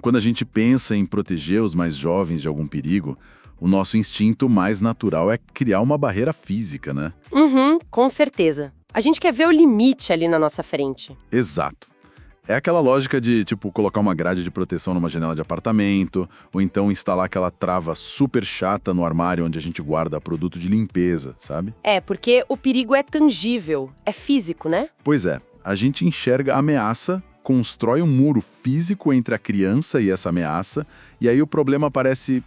Quando a gente pensa em proteger os mais jovens de algum perigo, o nosso instinto mais natural é criar uma barreira física, né? Uhum, com certeza. A gente quer ver o limite ali na nossa frente. Exato. É aquela lógica de, colocar uma grade de proteção numa janela de apartamento, ou então instalar aquela trava super chata no armário onde a gente guarda produto de limpeza, sabe? É, porque o perigo é tangível, é físico, né? Pois é, a gente enxerga a ameaça, constrói um muro físico entre a criança e essa ameaça, e aí o problema aparece,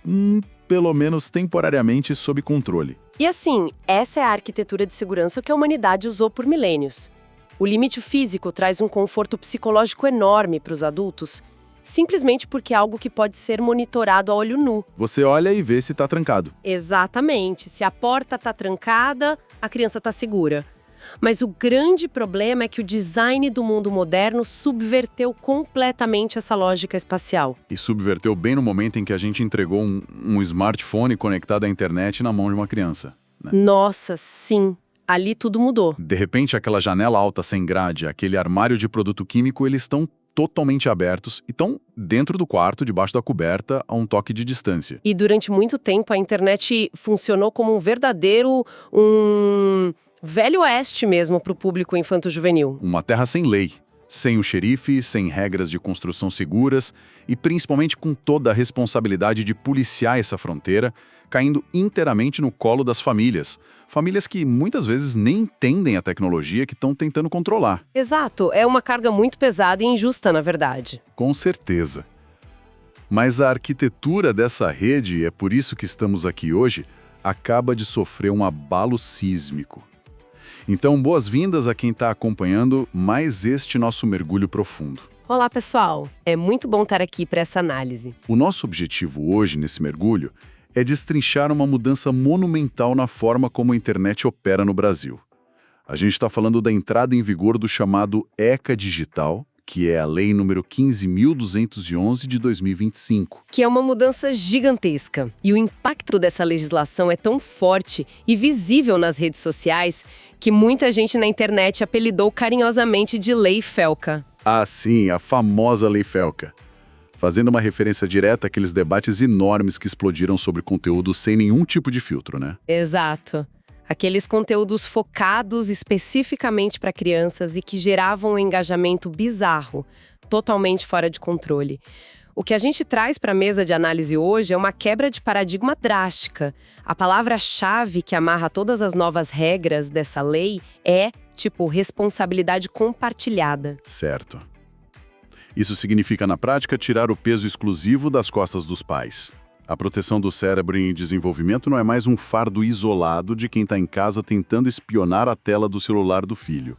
pelo menos temporariamente, sob controle. E assim, essa é a arquitetura de segurança que a humanidade usou por milênios. O limite físico traz um conforto psicológico enorme para os adultos, simplesmente porque é algo que pode ser monitorado a olho nu. Você olha e vê se está trancado. Exatamente. Se a porta está trancada, a criança está segura. Mas o grande problema é que o design do mundo moderno subverteu completamente essa lógica espacial. E subverteu bem no momento em que a gente entregou um smartphone conectado à internet na mão de uma criança, né? Nossa, sim. Ali tudo mudou. De repente, aquela janela alta sem grade, aquele armário de produto químico, eles estão totalmente abertos e estão dentro do quarto, debaixo da coberta, a um toque de distância. E durante muito tempo a internet funcionou como um verdadeiro, velho oeste mesmo para o público infanto-juvenil. Uma terra sem lei, sem o xerife, sem regras de construção seguras e principalmente com toda a responsabilidade de policiar essa fronteira, caindo inteiramente no colo das famílias. Famílias que muitas vezes nem entendem a tecnologia que estão tentando controlar. Exato, é uma carga muito pesada e injusta, na verdade. Com certeza. Mas a arquitetura dessa rede, e é por isso que estamos aqui hoje, acaba de sofrer um abalo sísmico. Então, boas-vindas a quem está acompanhando mais este nosso mergulho profundo. Olá, pessoal! É muito bom estar aqui para essa análise. O nosso objetivo hoje, nesse mergulho, é destrinchar uma mudança monumental na forma como a internet opera no Brasil. A gente está falando da entrada em vigor do chamado ECA Digital, que é a Lei número 15.211 de 2025. Que é uma mudança gigantesca. E o impacto dessa legislação é tão forte e visível nas redes sociais que muita gente na internet apelidou carinhosamente de Lei Felca. Ah, sim, a famosa Lei Felca. Fazendo uma referência direta àqueles debates enormes que explodiram sobre conteúdo sem nenhum tipo de filtro, né? Exato. Aqueles conteúdos focados especificamente para crianças e que geravam um engajamento bizarro, totalmente fora de controle. O que a gente traz para a mesa de análise hoje é uma quebra de paradigma drástica. A palavra-chave que amarra todas as novas regras dessa lei é, responsabilidade compartilhada. Certo. Isso significa, na prática, tirar o peso exclusivo das costas dos pais. A proteção do cérebro em desenvolvimento não é mais um fardo isolado de quem está em casa tentando espionar a tela do celular do filho.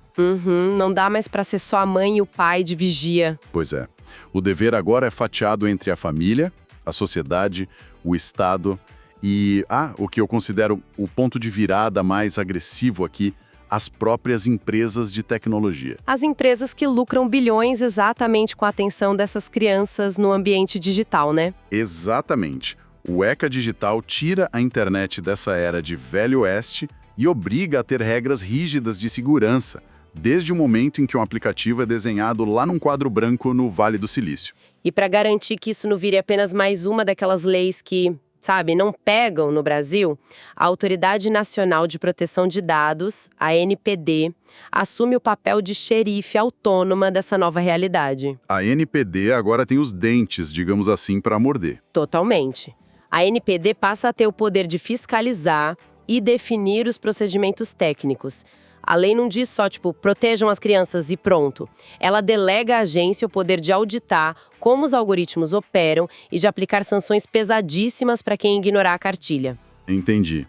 Não dá mais para ser só a mãe e o pai de vigia. Pois é. O dever agora é fatiado entre a família, a sociedade, o Estado e, o que eu considero o ponto de virada mais agressivo aqui, as próprias empresas de tecnologia. As empresas que lucram bilhões exatamente com a atenção dessas crianças no ambiente digital, né? Exatamente. O ECA Digital tira a internet dessa era de Velho Oeste e obriga a ter regras rígidas de segurança, desde o momento em que um aplicativo é desenhado lá num quadro branco no Vale do Silício. E para garantir que isso não vire apenas mais uma daquelas leis que, não pegam no Brasil, a Autoridade Nacional de Proteção de Dados, a ANPD, assume o papel de xerife autônoma dessa nova realidade. A ANPD agora tem os dentes, digamos assim, para morder. Totalmente. A ANPD passa a ter o poder de fiscalizar e definir os procedimentos técnicos. A lei não diz só, protejam as crianças e pronto. Ela delega à agência o poder de auditar como os algoritmos operam e de aplicar sanções pesadíssimas para quem ignorar a cartilha. Entendi.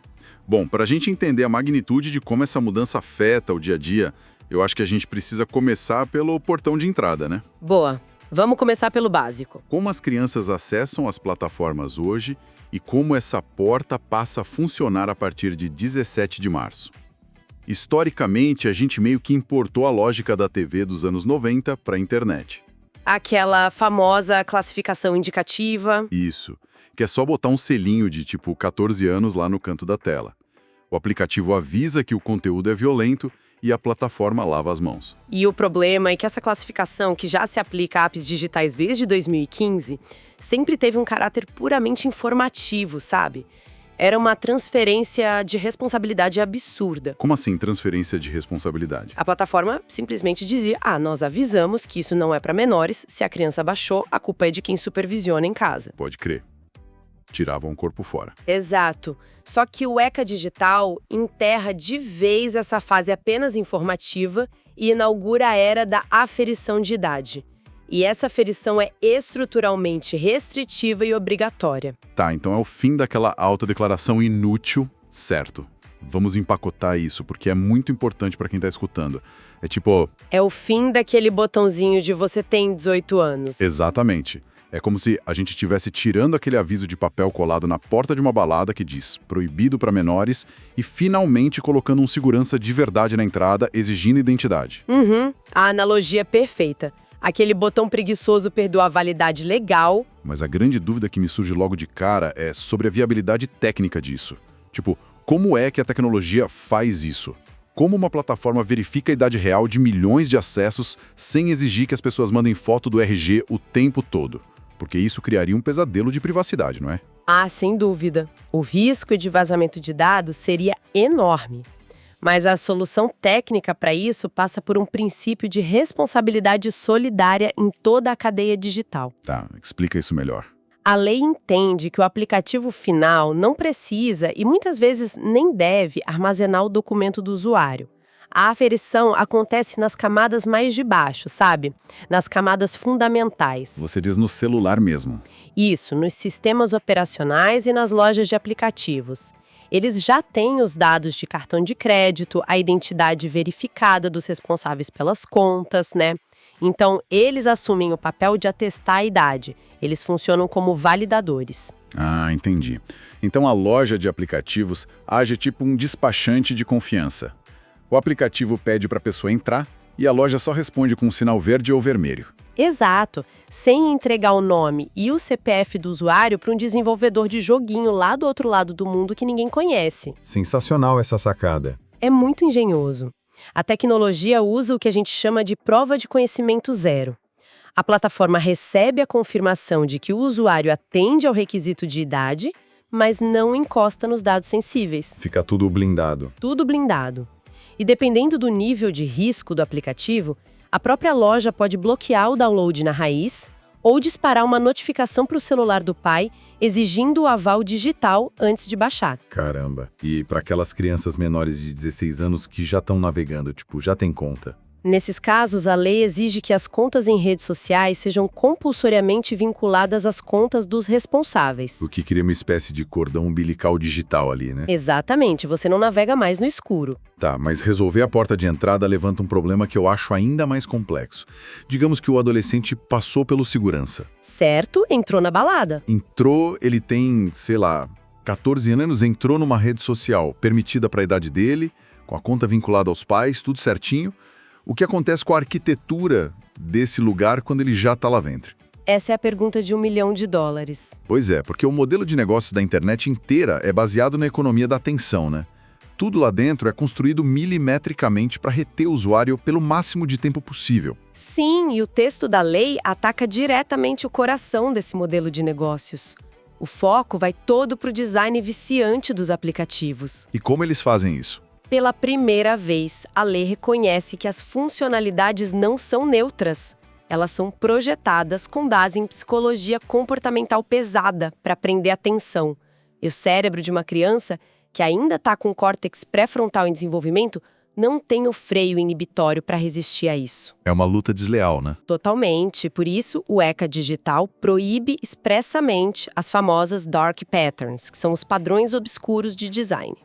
Bom, para a gente entender a magnitude de como essa mudança afeta o dia a dia, eu acho que a gente precisa começar pelo portão de entrada, né? Boa. Vamos começar pelo básico. Como as crianças acessam as plataformas hoje e como essa porta passa a funcionar a partir de 17 de março. Historicamente, a gente meio que importou a lógica da TV dos anos 90 para a internet. Aquela famosa classificação indicativa. Isso, que é só botar um selinho de 14 anos lá no canto da tela. O aplicativo avisa que o conteúdo é violento e a plataforma lava as mãos. E o problema é que essa classificação, que já se aplica a apps digitais desde 2015, sempre teve um caráter puramente informativo, sabe? Era uma transferência de responsabilidade absurda. Como assim transferência de responsabilidade? A plataforma simplesmente dizia: nós avisamos que isso não é para menores, se a criança baixou, a culpa é de quem supervisiona em casa. Pode crer. Tiravam o corpo fora. Exato. Só que o ECA Digital enterra de vez essa fase apenas informativa e inaugura a era da aferição de idade. E essa aferição é estruturalmente restritiva e obrigatória. Tá, então é o fim daquela autodeclaração inútil, certo. Vamos empacotar isso, porque é muito importante para quem tá escutando. É tipo... É o fim daquele botãozinho de você tem 18 anos. Exatamente. É como se a gente estivesse tirando aquele aviso de papel colado na porta de uma balada que diz proibido para menores e finalmente colocando um segurança de verdade na entrada, exigindo identidade. A analogia é perfeita. Aquele botão preguiçoso perdeu a validade legal. Mas a grande dúvida que me surge logo de cara é sobre a viabilidade técnica disso. Tipo, como é que a tecnologia faz isso? Como uma plataforma verifica a idade real de milhões de acessos sem exigir que as pessoas mandem foto do RG o tempo todo? Porque isso criaria um pesadelo de privacidade, não é? Sem dúvida. O risco de vazamento de dados seria enorme. Mas a solução técnica para isso passa por um princípio de responsabilidade solidária em toda a cadeia digital. Tá, explica isso melhor. A lei entende que o aplicativo final não precisa e muitas vezes nem deve armazenar o documento do usuário. A aferição acontece nas camadas mais de baixo, sabe? Nas camadas fundamentais. Você diz no celular mesmo. Isso, nos sistemas operacionais e nas lojas de aplicativos. Eles já têm os dados de cartão de crédito, a identidade verificada dos responsáveis pelas contas, né? Então, eles assumem o papel de atestar a idade. Eles funcionam como validadores. Ah, entendi. Então a loja de aplicativos age tipo um despachante de confiança. O aplicativo pede para a pessoa entrar e a loja só responde com um sinal verde ou vermelho. Exato, sem entregar o nome e o CPF do usuário para um desenvolvedor de joguinho lá do outro lado do mundo que ninguém conhece. Sensacional essa sacada. É muito engenhoso. A tecnologia usa o que a gente chama de prova de conhecimento zero. A plataforma recebe a confirmação de que o usuário atende ao requisito de idade, mas não encosta nos dados sensíveis. Fica tudo blindado. Tudo blindado. E dependendo do nível de risco do aplicativo, a própria loja pode bloquear o download na raiz ou disparar uma notificação para o celular do pai exigindo o aval digital antes de baixar. Caramba. E para aquelas crianças menores de 16 anos que já estão navegando, tipo, já tem conta? Nesses casos, a lei exige que as contas em redes sociais sejam compulsoriamente vinculadas às contas dos responsáveis. O que cria uma espécie de cordão umbilical digital ali, né? Exatamente, você não navega mais no escuro. Tá, mas resolver a porta de entrada levanta um problema que eu acho ainda mais complexo. Digamos que o adolescente passou pelo segurança. Certo, entrou na balada. Entrou, ele tem, sei lá, 14 anos, entrou numa rede social permitida para a idade dele, com a conta vinculada aos pais, tudo certinho. O que acontece com a arquitetura desse lugar quando ele já está lá dentro? Essa é a pergunta de $1 milhão. Pois é, porque o modelo de negócio da internet inteira é baseado na economia da atenção, né? Tudo lá dentro é construído milimetricamente para reter o usuário pelo máximo de tempo possível. Sim, e o texto da lei ataca diretamente o coração desse modelo de negócios. O foco vai todo para o design viciante dos aplicativos. E como eles fazem isso? Pela primeira vez, a lei reconhece que as funcionalidades não são neutras. Elas são projetadas com base em psicologia comportamental pesada para prender atenção. E o cérebro de uma criança, que ainda está com o córtex pré-frontal em desenvolvimento, não tem o freio inibitório para resistir a isso. É uma luta desleal, né? Totalmente. Por isso, o ECA Digital proíbe expressamente as famosas Dark Patterns, que são os padrões obscuros de design.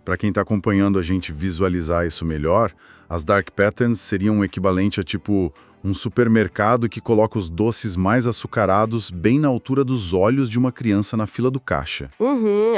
Para quem está acompanhando a gente visualizar isso melhor, as Dark Patterns seriam um equivalente a tipo um supermercado que coloca os doces mais açucarados bem na altura dos olhos de uma criança na fila do caixa.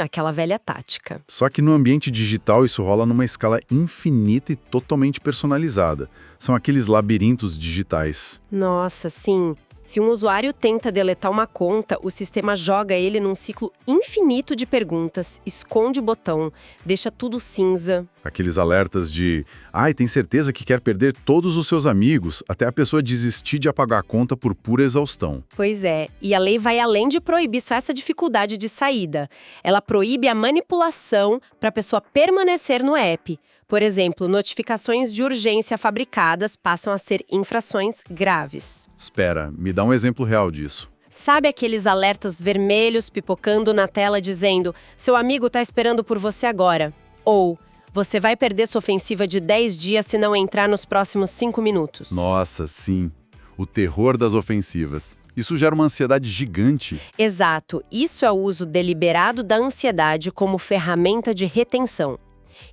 Aquela velha tática. Só que no ambiente digital isso rola numa escala infinita e totalmente personalizada. São aqueles labirintos digitais. Nossa, sim. Se um usuário tenta deletar uma conta, o sistema joga ele num ciclo infinito de perguntas, esconde o botão, deixa tudo cinza. Aqueles alertas de, ai, tem certeza que quer perder todos os seus amigos, até a pessoa desistir de apagar a conta por pura exaustão. Pois é, e a lei vai além de proibir só essa dificuldade de saída. Ela proíbe a manipulação para a pessoa permanecer no app. Por exemplo, notificações de urgência fabricadas passam a ser infrações graves. Espera, me dá um exemplo real disso. Sabe aqueles alertas vermelhos pipocando na tela dizendo «Seu amigo está esperando por você agora» ou «Você vai perder sua ofensiva de 10 dias se não entrar nos próximos 5 minutos». Nossa, sim. O terror das ofensivas. Isso gera uma ansiedade gigante. Exato. Isso é o uso deliberado da ansiedade como ferramenta de retenção.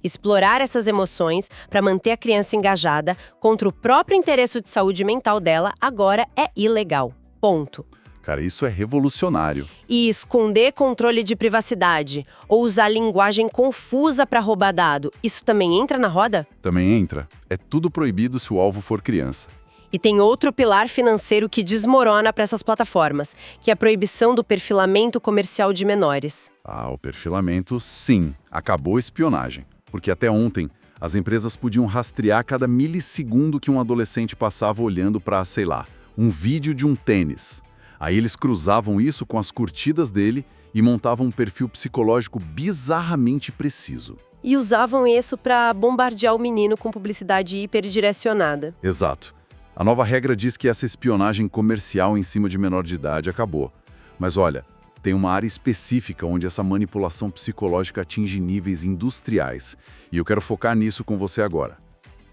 Explorar essas emoções para manter a criança engajada contra o próprio interesse de saúde mental dela agora é ilegal. Ponto. Cara, isso é revolucionário. E esconder controle de privacidade ou usar linguagem confusa para roubar dado, isso também entra na roda? Também entra. É tudo proibido se o alvo for criança. E tem outro pilar financeiro que desmorona para essas plataformas, que é a proibição do perfilamento comercial de menores. Ah, o perfilamento, sim. Acabou a espionagem. Porque até ontem, as empresas podiam rastrear cada milissegundo que um adolescente passava olhando para, sei lá, um vídeo de um tênis. Aí eles cruzavam isso com as curtidas dele e montavam um perfil psicológico bizarramente preciso. E usavam isso para bombardear o menino com publicidade hiperdirecionada. Exato. A nova regra diz que essa espionagem comercial em cima de menor de idade acabou. Mas olha, tem uma área específica onde essa manipulação psicológica atinge níveis industriais. E eu quero focar nisso com você agora.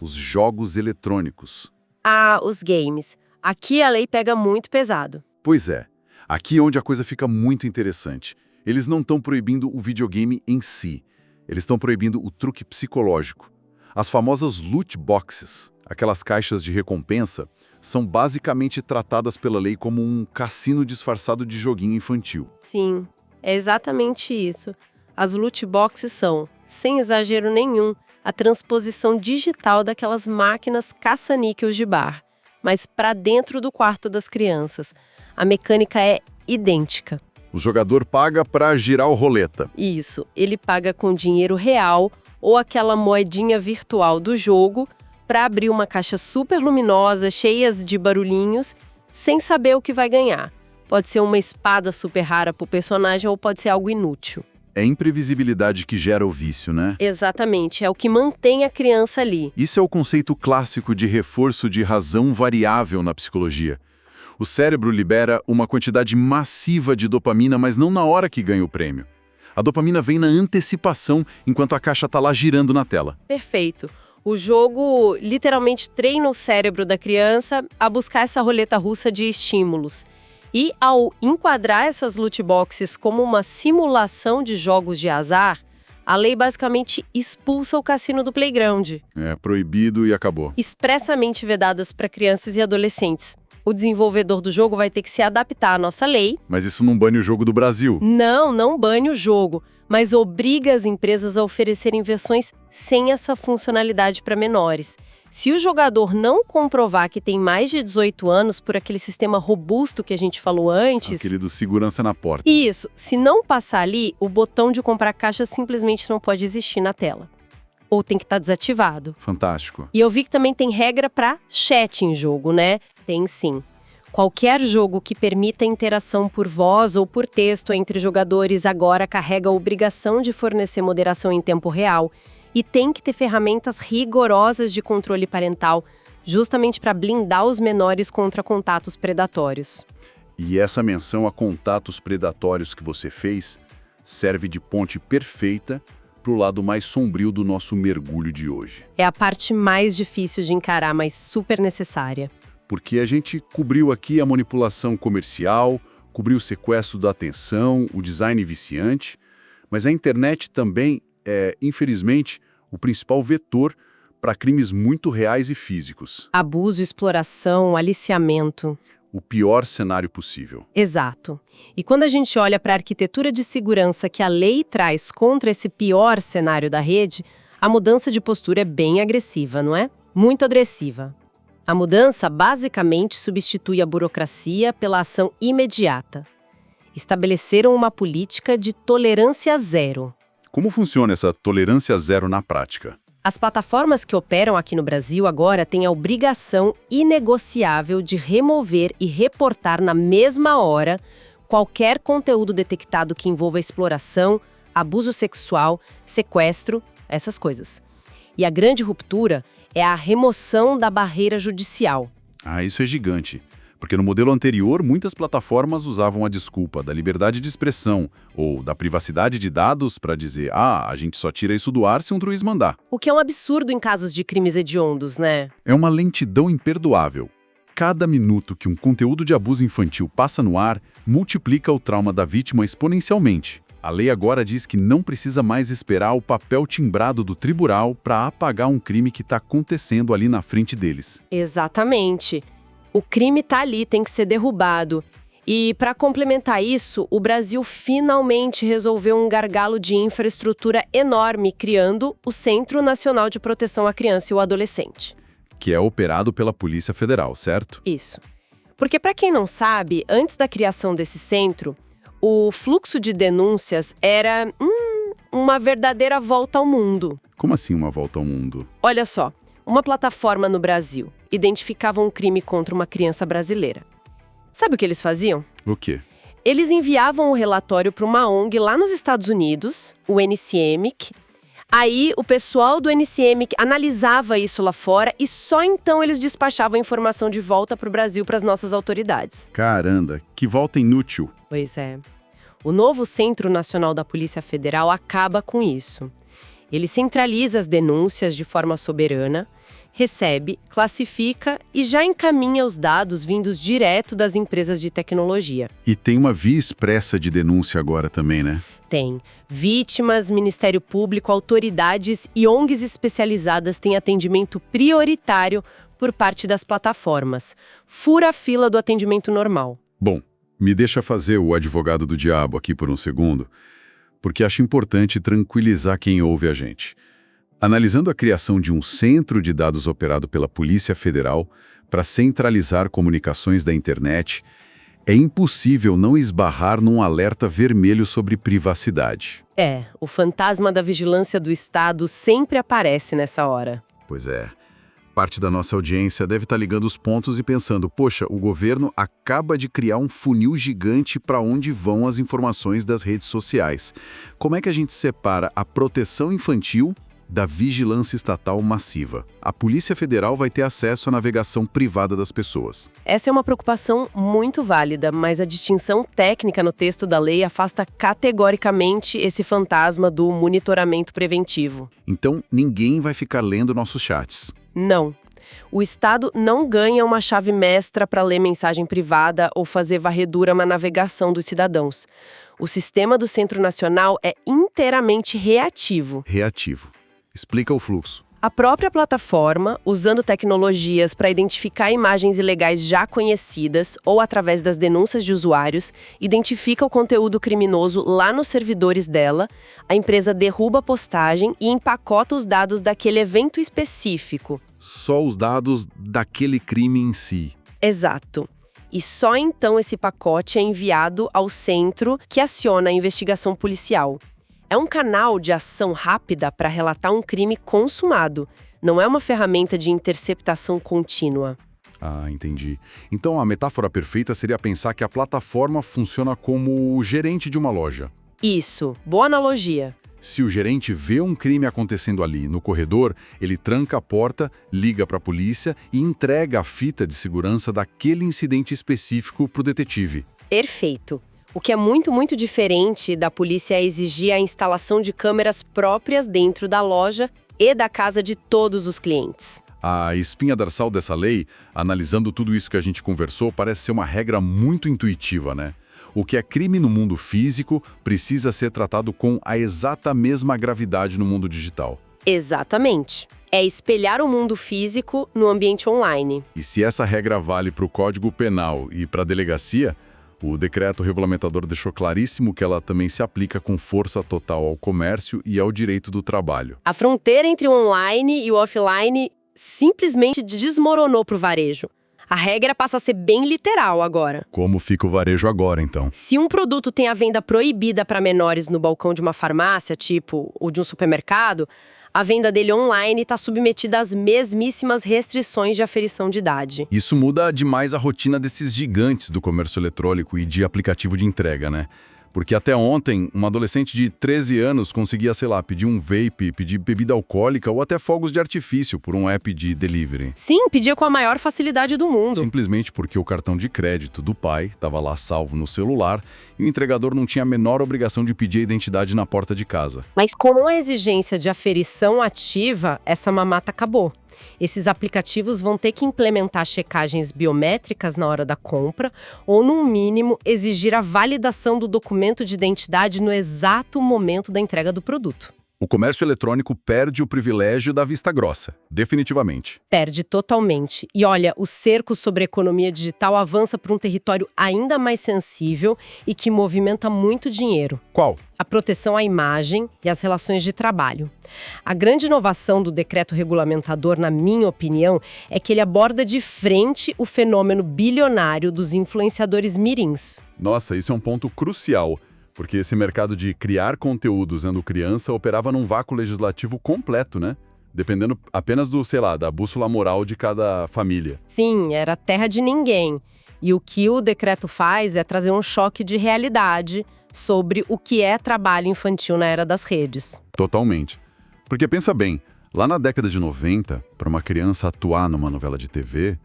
Os jogos eletrônicos. Ah, os games. Aqui a lei pega muito pesado. Pois é. Aqui é onde a coisa fica muito interessante. Eles não estão proibindo o videogame em si. Eles estão proibindo o truque psicológico. As famosas loot boxes, aquelas caixas de recompensa, são basicamente tratadas pela lei como um cassino disfarçado de joguinho infantil. Sim, é exatamente isso. As loot boxes são, sem exagero nenhum, a transposição digital daquelas máquinas caça-níqueis de bar, mas para dentro do quarto das crianças. A mecânica é idêntica. O jogador paga para girar o roleta. Isso, ele paga com dinheiro real ou aquela moedinha virtual do jogo para abrir uma caixa super luminosa, cheia de barulhinhos, sem saber o que vai ganhar. Pode ser uma espada super rara para o personagem ou pode ser algo inútil. É a imprevisibilidade que gera o vício, né? Exatamente, é o que mantém a criança ali. Isso é o conceito clássico de reforço de razão variável na psicologia. O cérebro libera uma quantidade massiva de dopamina, mas não na hora que ganha o prêmio. A dopamina vem na antecipação, enquanto a caixa está lá girando na tela. Perfeito. O jogo literalmente treina o cérebro da criança a buscar essa roleta russa de estímulos. E ao enquadrar essas loot boxes como uma simulação de jogos de azar, a lei basicamente expulsa o cassino do playground. É proibido e acabou. Expressamente vedadas para crianças e adolescentes. O desenvolvedor do jogo vai ter que se adaptar à nossa lei. Mas isso não bane o jogo do Brasil. Não bane o jogo, mas obriga as empresas a oferecerem versões sem essa funcionalidade para menores. Se o jogador não comprovar que tem mais de 18 anos por aquele sistema robusto que a gente falou antes... Aquele do segurança na porta. Isso. Se não passar ali, o botão de comprar caixa simplesmente não pode existir na tela. Ou tem que estar desativado. Fantástico. E eu vi que também tem regra para chat em jogo, né? Tem sim. Qualquer jogo que permita interação por voz ou por texto entre jogadores agora carrega a obrigação de fornecer moderação em tempo real e tem que ter ferramentas rigorosas de controle parental, justamente para blindar os menores contra contatos predatórios. E essa menção a contatos predatórios que você fez serve de ponte perfeita para o lado mais sombrio do nosso mergulho de hoje. É a parte mais difícil de encarar, mas super necessária. Porque a gente cobriu aqui a manipulação comercial, cobriu o sequestro da atenção, o design viciante, mas a internet também é, infelizmente, o principal vetor para crimes muito reais e físicos. Abuso, exploração, aliciamento. O pior cenário possível. Exato. E quando a gente olha para a arquitetura de segurança que a lei traz contra esse pior cenário da rede, a mudança de postura é bem agressiva, não é? Muito agressiva. A mudança basicamente substitui a burocracia pela ação imediata. Estabeleceram uma política de tolerância zero. Como funciona essa tolerância zero na prática? As plataformas que operam aqui no Brasil agora têm a obrigação inegociável de remover e reportar na mesma hora qualquer conteúdo detectado que envolva exploração, abuso sexual, sequestro, essas coisas. E a grande ruptura é a remoção da barreira judicial. Ah, isso é gigante. Porque no modelo anterior, muitas plataformas usavam a desculpa da liberdade de expressão ou da privacidade de dados para dizer a gente só tira isso do ar se um juiz mandar. O que é um absurdo em casos de crimes hediondos, né? É uma lentidão imperdoável. Cada minuto que um conteúdo de abuso infantil passa no ar, multiplica o trauma da vítima exponencialmente. A lei agora diz que não precisa mais esperar o papel timbrado do tribunal para apagar um crime que está acontecendo ali na frente deles. Exatamente. O crime tá ali, tem que ser derrubado. E, para complementar isso, o Brasil finalmente resolveu um gargalo de infraestrutura enorme, criando o Centro Nacional de Proteção à Criança e ao Adolescente. Que é operado pela Polícia Federal, certo? Isso. Porque, para quem não sabe, antes da criação desse centro, o fluxo de denúncias era uma verdadeira volta ao mundo. Como assim uma volta ao mundo? Olha só, uma plataforma no Brasil identificava um crime contra uma criança brasileira. Sabe o que eles faziam? O quê? Eles enviavam o relatório para uma ONG lá nos Estados Unidos, o NCMEC. Aí o pessoal do NCMEC analisava isso lá fora e só então eles despachavam a informação de volta para o Brasil para as nossas autoridades. Caramba, que volta inútil. Pois é. O novo Centro Nacional da Polícia Federal acaba com isso. Ele centraliza as denúncias de forma soberana, recebe, classifica e já encaminha os dados vindos direto das empresas de tecnologia. E tem uma via expressa de denúncia agora também, né? Tem. Vítimas, Ministério Público, autoridades e ONGs especializadas têm atendimento prioritário por parte das plataformas. Fura a fila do atendimento normal. Bom, me deixa fazer o advogado do diabo aqui por um segundo, porque acho importante tranquilizar quem ouve a gente. Analisando a criação de um centro de dados operado pela Polícia Federal para centralizar comunicações da internet, é impossível não esbarrar num alerta vermelho sobre privacidade. O fantasma da vigilância do Estado sempre aparece nessa hora. Pois é. Parte da nossa audiência deve estar ligando os pontos e pensando, poxa, o governo acaba de criar um funil gigante para onde vão as informações das redes sociais. Como é que a gente separa a proteção infantil da vigilância estatal massiva? A Polícia Federal vai ter acesso à navegação privada das pessoas. Essa é uma preocupação muito válida, mas a distinção técnica no texto da lei afasta categoricamente esse fantasma do monitoramento preventivo. Então, ninguém vai ficar lendo nossos chats. Não. O Estado não ganha uma chave mestra para ler mensagem privada ou fazer varredura na navegação dos cidadãos. O sistema do Centro Nacional é inteiramente reativo. Reativo. Explica o fluxo. A própria plataforma, usando tecnologias para identificar imagens ilegais já conhecidas ou através das denúncias de usuários, identifica o conteúdo criminoso lá nos servidores dela, a empresa derruba a postagem e empacota os dados daquele evento específico. Só os dados daquele crime em si. Exato. E só então esse pacote é enviado ao centro que aciona a investigação policial. É um canal de ação rápida para relatar um crime consumado. Não é uma ferramenta de interceptação contínua. Ah, entendi. Então a metáfora perfeita seria pensar que a plataforma funciona como o gerente de uma loja. Isso, boa analogia. Se o gerente vê um crime acontecendo ali no corredor, ele tranca a porta, liga para a polícia e entrega a fita de segurança daquele incidente específico para o detetive. Perfeito. O que é muito, muito diferente da polícia exigir a instalação de câmeras próprias dentro da loja e da casa de todos os clientes. A espinha dorsal dessa lei, analisando tudo isso que a gente conversou, parece ser uma regra muito intuitiva, né? O que é crime no mundo físico precisa ser tratado com a exata mesma gravidade no mundo digital. Exatamente. É espelhar o mundo físico no ambiente online. E se essa regra vale para o Código Penal e para a delegacia, o decreto regulamentador deixou claríssimo que ela também se aplica com força total ao comércio e ao direito do trabalho. A fronteira entre o online e o offline simplesmente desmoronou para o varejo. A regra passa a ser bem literal agora. Como fica o varejo agora, então? Se um produto tem a venda proibida para menores no balcão de uma farmácia, tipo, ou de um supermercado, a venda dele online está submetida às mesmíssimas restrições de aferição de idade. Isso muda demais a rotina desses gigantes do comércio eletrônico e de aplicativo de entrega, né? Porque até ontem, uma adolescente de 13 anos conseguia, sei lá, pedir um vape, pedir bebida alcoólica ou até fogos de artifício por um app de delivery. Sim, pedia com a maior facilidade do mundo. Simplesmente porque o cartão de crédito do pai estava lá salvo no celular e o entregador não tinha a menor obrigação de pedir a identidade na porta de casa. Mas com a exigência de aferição ativa, essa mamata acabou. Esses aplicativos vão ter que implementar checagens biométricas na hora da compra ou, no mínimo, exigir a validação do documento de identidade no exato momento da entrega do produto. O comércio eletrônico perde o privilégio da vista grossa, definitivamente. Perde totalmente. E olha, o cerco sobre a economia digital avança para um território ainda mais sensível e que movimenta muito dinheiro. Qual? A proteção à imagem e às relações de trabalho. A grande inovação do decreto regulamentador, na minha opinião, é que ele aborda de frente o fenômeno bilionário dos influenciadores mirins. Nossa, isso é um ponto crucial, porque esse mercado de criar conteúdo usando criança operava num vácuo legislativo completo, né? Dependendo apenas do, sei lá, da bússola moral de cada família. Sim, era terra de ninguém. E o que o decreto faz é trazer um choque de realidade sobre o que é trabalho infantil na era das redes. Totalmente. Porque pensa bem, lá na década de 90, para uma criança atuar numa novela de TV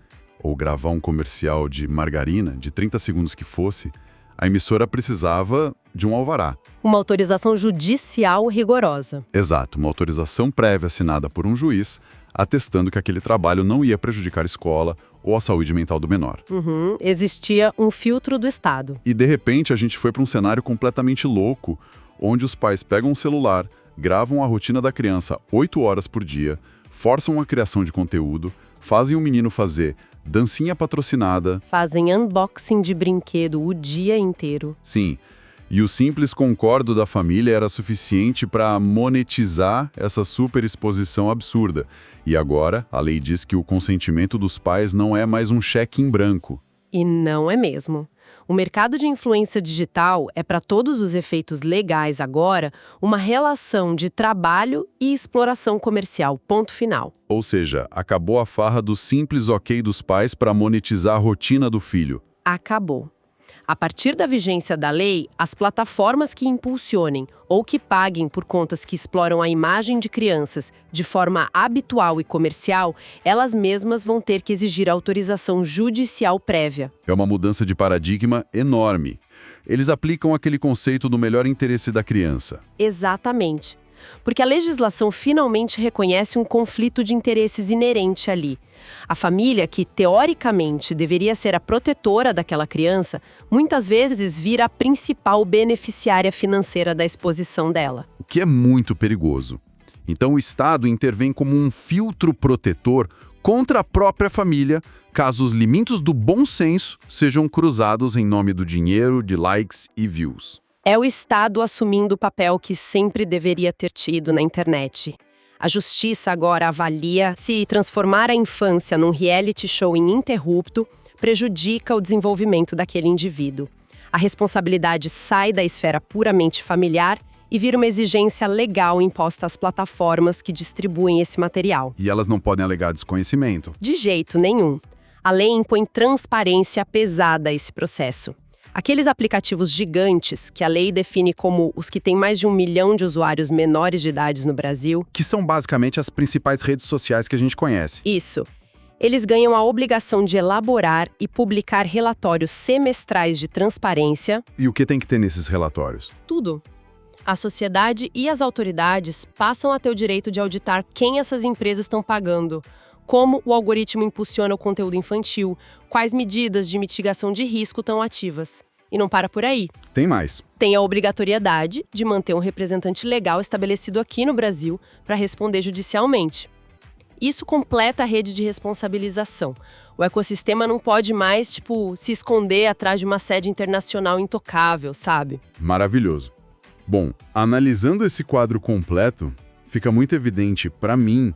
ou gravar um comercial de margarina, de 30 segundos que fosse, a emissora precisava de um alvará. Uma autorização judicial rigorosa. Exato, uma autorização prévia assinada por um juiz, atestando que aquele trabalho não ia prejudicar a escola ou a saúde mental do menor. Existia um filtro do Estado. E de repente a gente foi para um cenário completamente louco, onde os pais pegam um celular, gravam a rotina da criança 8 horas por dia, forçam a criação de conteúdo, fazem o menino fazer dancinha patrocinada. Fazem unboxing de brinquedo o dia inteiro. Sim, e o simples concordo da família era suficiente para monetizar essa superexposição absurda. E agora, a lei diz que o consentimento dos pais não é mais um cheque em branco. E não é mesmo. O mercado de influência digital é, para todos os efeitos legais agora, uma relação de trabalho e exploração comercial, ponto final. Ou seja, acabou a farra do simples ok dos pais para monetizar a rotina do filho. Acabou. A partir da vigência da lei, as plataformas que impulsionem ou que paguem por contas que exploram a imagem de crianças de forma habitual e comercial, elas mesmas vão ter que exigir autorização judicial prévia. É uma mudança de paradigma enorme. Eles aplicam aquele conceito do melhor interesse da criança. Exatamente. Porque a legislação finalmente reconhece um conflito de interesses inerente ali. A família, que teoricamente deveria ser a protetora daquela criança, muitas vezes vira a principal beneficiária financeira da exposição dela. O que é muito perigoso. Então o Estado intervém como um filtro protetor contra a própria família, caso os limites do bom senso sejam cruzados em nome do dinheiro, de likes e views. É o Estado assumindo o papel que sempre deveria ter tido na internet. A justiça agora avalia se transformar a infância num reality show ininterrupto prejudica o desenvolvimento daquele indivíduo. A responsabilidade sai da esfera puramente familiar e vira uma exigência legal imposta às plataformas que distribuem esse material. E elas não podem alegar desconhecimento. De jeito nenhum. A lei impõe transparência pesada a esse processo. Aqueles aplicativos gigantes, que a lei define como os que têm mais de 1 milhão de usuários menores de idade no Brasil... Que são basicamente as principais redes sociais que a gente conhece. Isso. Eles ganham a obrigação de elaborar e publicar relatórios semestrais de transparência... E o que tem que ter nesses relatórios? Tudo. A sociedade e as autoridades passam a ter o direito de auditar quem essas empresas estão pagando, como o algoritmo impulsiona o conteúdo infantil, quais medidas de mitigação de risco estão ativas. E não para por aí. Tem mais. Tem a obrigatoriedade de manter um representante legal estabelecido aqui no Brasil para responder judicialmente. Isso completa a rede de responsabilização. O ecossistema não pode mais, se esconder atrás de uma sede internacional intocável, sabe? Maravilhoso. Bom, analisando esse quadro completo, fica muito evidente para mim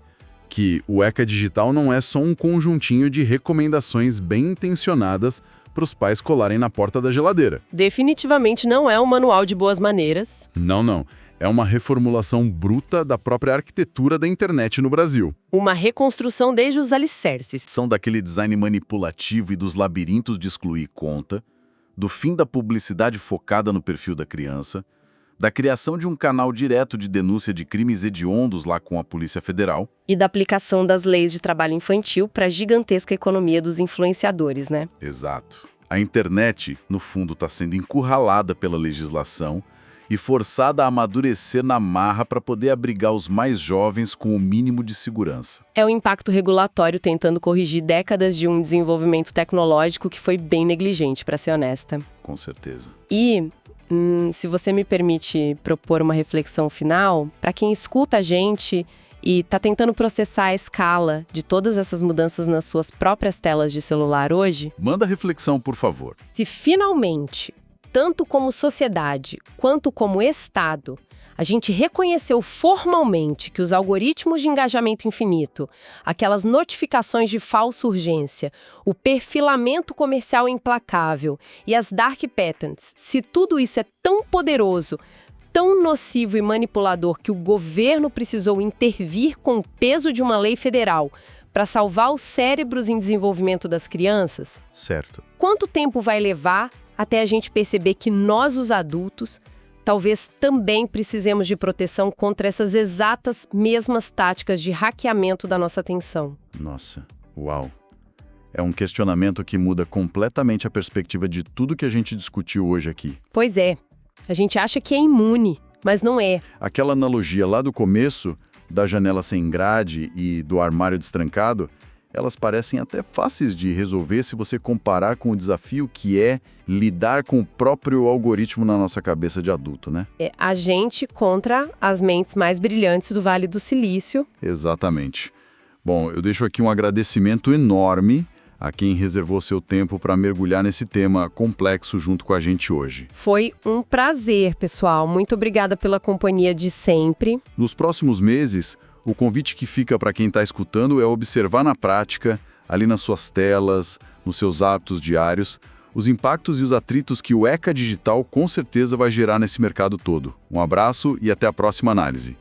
que o ECA Digital não é só um conjuntinho de recomendações bem intencionadas para os pais colarem na porta da geladeira. Definitivamente não é um manual de boas maneiras. Não. É uma reformulação bruta da própria arquitetura da internet no Brasil. Uma reconstrução desde os alicerces. São daquele design manipulativo e dos labirintos de excluir conta, do fim da publicidade focada no perfil da criança, da criação de um canal direto de denúncia de crimes hediondos lá com a Polícia Federal. E da aplicação das leis de trabalho infantil para a gigantesca economia dos influenciadores, né? Exato. A internet, no fundo, está sendo encurralada pela legislação e forçada a amadurecer na marra para poder abrigar os mais jovens com o mínimo de segurança. É o impacto regulatório tentando corrigir décadas de um desenvolvimento tecnológico que foi bem negligente, para ser honesta. Com certeza. E, se você me permite propor uma reflexão final, para quem escuta a gente e está tentando processar a escala de todas essas mudanças nas suas próprias telas de celular hoje, Manda a reflexão, por favor. se finalmente, tanto como sociedade quanto como Estado, a gente reconheceu formalmente que os algoritmos de engajamento infinito, aquelas notificações de falsa urgência, o perfilamento comercial implacável e as dark patterns, se tudo isso é tão poderoso, tão nocivo e manipulador que o governo precisou intervir com o peso de uma lei federal para salvar os cérebros em desenvolvimento das crianças, Certo. quanto tempo vai levar até a gente perceber que nós, os adultos, talvez também precisemos de proteção contra essas exatas mesmas táticas de hackeamento da nossa atenção? Nossa, uau. É um questionamento que muda completamente a perspectiva de tudo que a gente discutiu hoje aqui. Pois é, a gente acha que é imune, mas não é. Aquela analogia lá do começo, da janela sem grade e do armário destrancado, elas parecem até fáceis de resolver se você comparar com o desafio que é lidar com o próprio algoritmo na nossa cabeça de adulto, né? É a gente contra as mentes mais brilhantes do Vale do Silício. Exatamente. Bom, eu deixo aqui um agradecimento enorme a quem reservou seu tempo para mergulhar nesse tema complexo junto com a gente hoje. Foi um prazer, pessoal. Muito obrigada pela companhia de sempre. Nos próximos meses, o convite que fica para quem está escutando é observar na prática, ali nas suas telas, nos seus hábitos diários, os impactos e os atritos que o ECA Digital com certeza vai gerar nesse mercado todo. Um abraço e até a próxima análise.